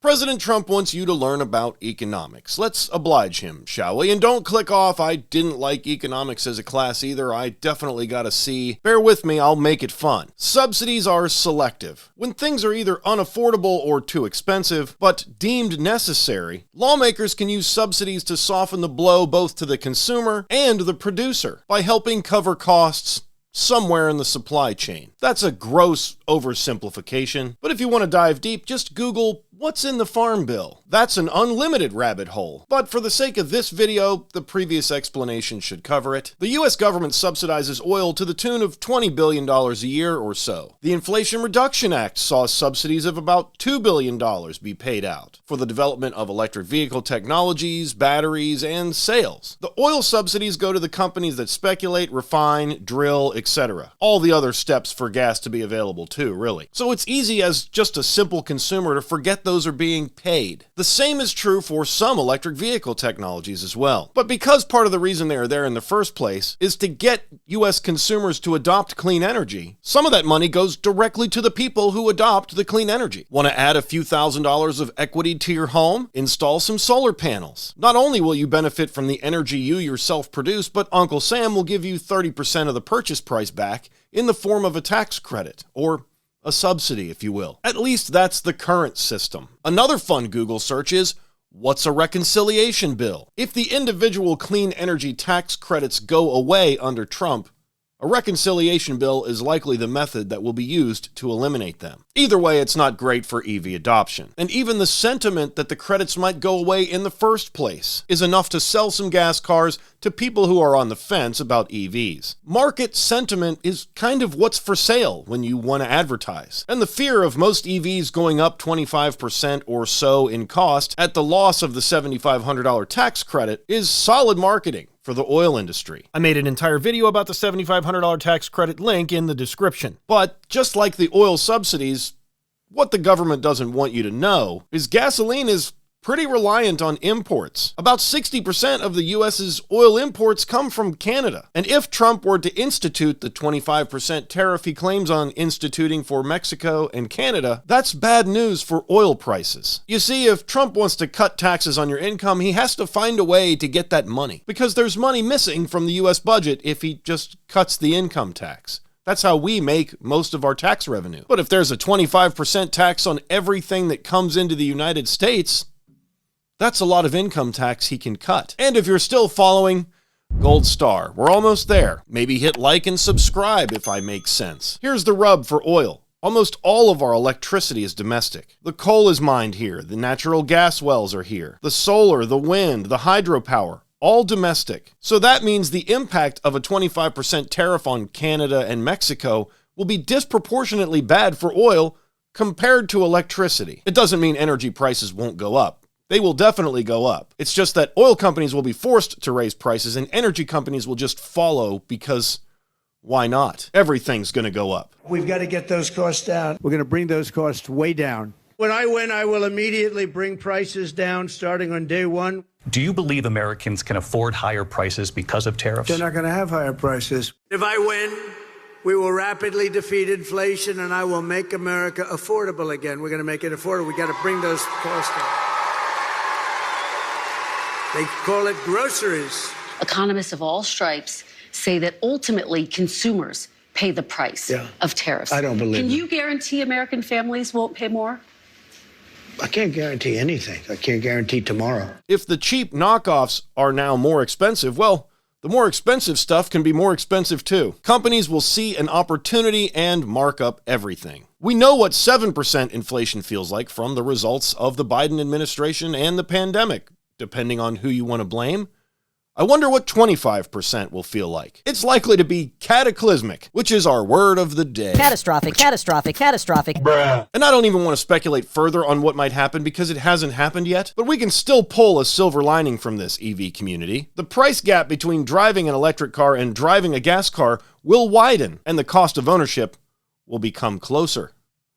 President Trump wants you to learn about economics. Let's oblige him, shall we? And don't click off, I didn't like economics as a class either, I definitely got a C. Bear with me, I'll make it fun. Subsidies are selective. When things are either unaffordable or too expensive, but deemed necessary, lawmakers can use subsidies to soften the blow both to the consumer and the producer by helping cover costs somewhere in the supply chain. That's a gross oversimplification, but if you want to dive deep, just Google what's in the Farm Bill. That's an unlimited rabbit hole. But for the sake of this video, the previous explanation should cover it. The US government subsidizes oil to the tune of $20 billion a year or so. The Inflation Reduction Act saw subsidies of about $2 billion be paid out for the development of electric vehicle technologies, batteries, and sales. The oil subsidies go to the companies that speculate, refine, drill, etc. All the other steps for gas to be available too, really. So it's easy as just a simple consumer to forget those are being paid. The same is true for some electric vehicle technologies as well. But because part of the reason they are there in the first place is to get US consumers to adopt clean energy, some of that money goes directly to the people who adopt the clean energy. Want to add a few $1,000s of equity to your home? Install some solar panels. Not only will you benefit from the energy you yourself produce, but Uncle Sam will give you 30% of the purchase price back in the form of a tax credit, or a subsidy, if you will. At least that's the current system. Another fun Google search is, what's a reconciliation bill? If the individual clean energy tax credits go away under Trump, a reconciliation bill is likely the method that will be used to eliminate them. Either way, it's not great for EV adoption. And even the sentiment that the credits might go away in the first place is enough to sell some gas cars to people who are on the fence about EVs. Market sentiment is kind of what's for sale when you want to advertise. And the fear of most EVs going up 25% or so in cost at the loss of the $7,500 tax credit is solid marketing for the oil industry. I made an entire video about the $7,500 tax credit, link in the description. But just like the oil subsidies, what the government doesn't want you to know is gasoline is pretty reliant on imports. About 60% of the US's oil imports come from Canada. And if Trump were to institute the 25% tariff he claims on instituting for Mexico and Canada, that's bad news for oil prices. You see, if Trump wants to cut taxes on your income, he has to find a way to get that money, because there's money missing from the US budget if he just cuts the income tax. That's how we make most of our tax revenue. But if there's a 25% tax on everything that comes into the United States, that's a lot of income tax he can cut. And if you're still following, gold star. We're almost there. Maybe hit like and subscribe if I make sense. Here's the rub for oil. Almost all of our electricity is domestic. The coal is mined here. The natural gas wells are here. The solar, the wind, the hydropower, all domestic. So that means the impact of a 25% tariff on Canada and Mexico will be disproportionately bad for oil compared to electricity. It doesn't mean energy prices won't go up. They will definitely go up. It's just that oil companies will be forced to raise prices and energy companies will just follow because why not? Everything's going to go up. We've got to get those costs down. We're going to bring those costs way down. When I win, I will immediately bring prices down starting on day one. Do you believe Americans can afford higher prices because of tariffs? They're not going to have higher prices. If I win, we will rapidly defeat inflation and I will make America affordable again. We're going to make it affordable. We got to bring those costs down. They call it groceries. Economists of all stripes say that ultimately consumers pay the price of tariffs. I don't believe Can it. you guarantee American families won't pay more? I can't guarantee anything. I can't guarantee tomorrow. If the cheap knockoffs are now more expensive, well, the more expensive stuff can be more expensive too. Companies will see an opportunity and mark up everything. We know what 7% inflation feels like from the results of the Biden administration and the pandemic, depending on who you want to blame. I wonder what 25% will feel like. It's likely to be cataclysmic, which is our word of the day. Catastrophic. Bruh. And I don't even want to speculate further on what might happen because it hasn't happened yet, but we can still pull a silver lining from this EV community. The price gap between driving an electric car and driving a gas car will widen, and the cost of ownership will become closer.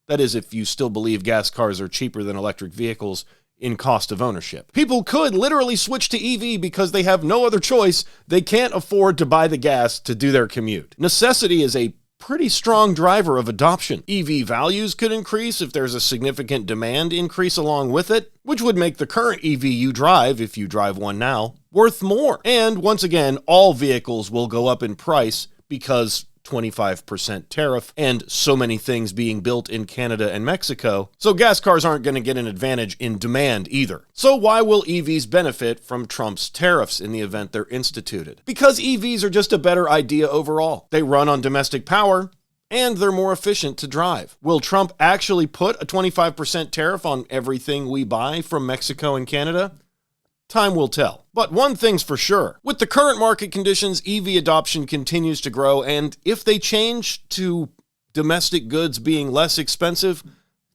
That is, if you still believe gas cars are cheaper than electric vehicles in cost of ownership. People could literally switch to EV because they have no other choice. They can't afford to buy the gas to do their commute. Necessity is a pretty strong driver of adoption. EV values could increase if there's a significant demand increase along with it, which would make the current EV you drive, if you drive one now, worth more. And once again, all vehicles will go up in price because 25% tariff and so many things being built in Canada and Mexico. So gas cars aren't going to get an advantage in demand either. So why will EVs benefit from Trump's tariffs in the event they're instituted? Because EVs are just a better idea overall. They run on domestic power, and they're more efficient to drive. Will Trump actually put a 25% tariff on everything we buy from Mexico and Canada? Time will tell. But one thing's for sure. With the current market conditions, EV adoption continues to grow, and if they change to domestic goods being less expensive,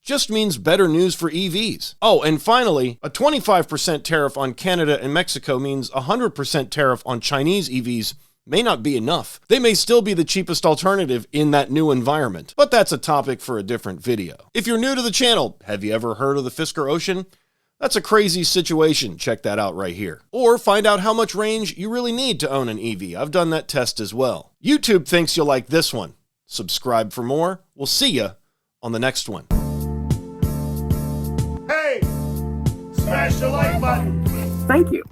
just means better news for EVs. Oh, and finally, a 25% tariff on Canada and Mexico means a 100% tariff on Chinese EVs may not be enough. They may still be the cheapest alternative in that new environment, but that's a topic for a different video. If you're new to the channel, have you ever heard of the Fisker Ocean? That's a crazy situation. Check that out right here. Or find out how much range you really need to own an EV. I've done that test as well. YouTube thinks you'll like this one. Subscribe for more. We'll see ya on the next one. Hey, smash the like button. Thank you.